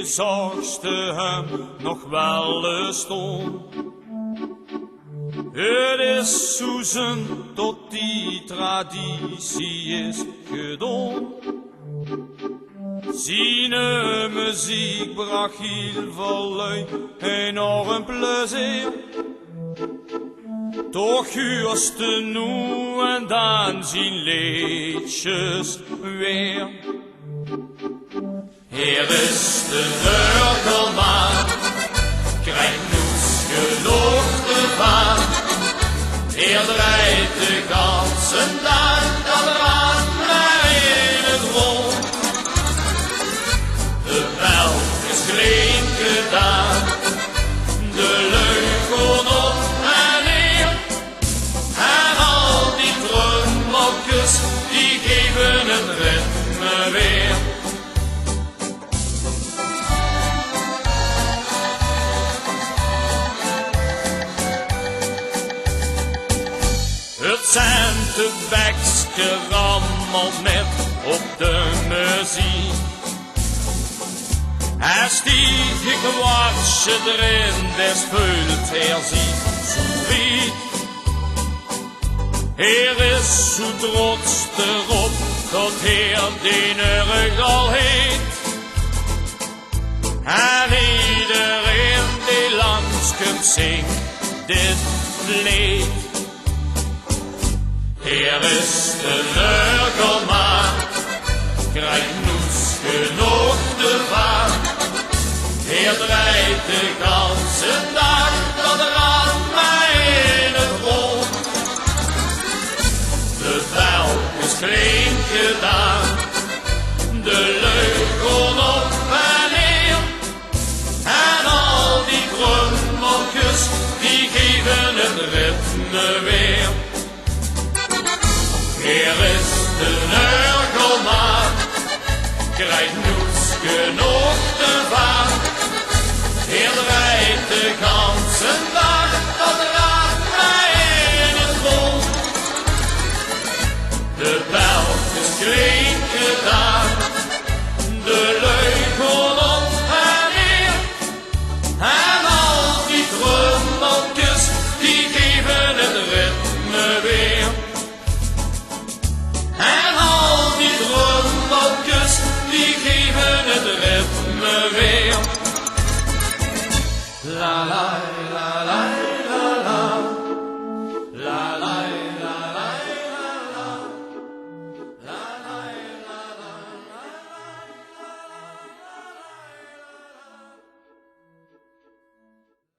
zagste hem nog wel eens stond. Het is Susan tot die traditie is gedaan. Zijn muziek bracht heel veel lui enorm plezier. Toch huurste nu en dan zijn liedjes weer. Hier is de Nurkelman, krijgt niets genoeg ervan. Hier draait de ganse dag dat rad maar in het rond. De bel is klein gedaan, de leuk kon op en neer. En al die drummokjes, die geven het ritme weer. Het zijn de bekske rammelt met op de muziek. Hij stieg ik warsje erin, des vult ziet zo riet. Heer is zo trots erop, dat heer die neurig al heet. En iedereen die langskomt zingt dit lied. Hier is de Nurkelman, krijgt niets genoeg ervan. Hier draait de ganse dag dat rad maar in het rond. De bel is klein gedaan, de leuk kon op en neer. En al die drummokjes, die geven het ritme weer. Hier is de Nurkelman, krijgt niets genoeg ervan. Hier draait de ganse dag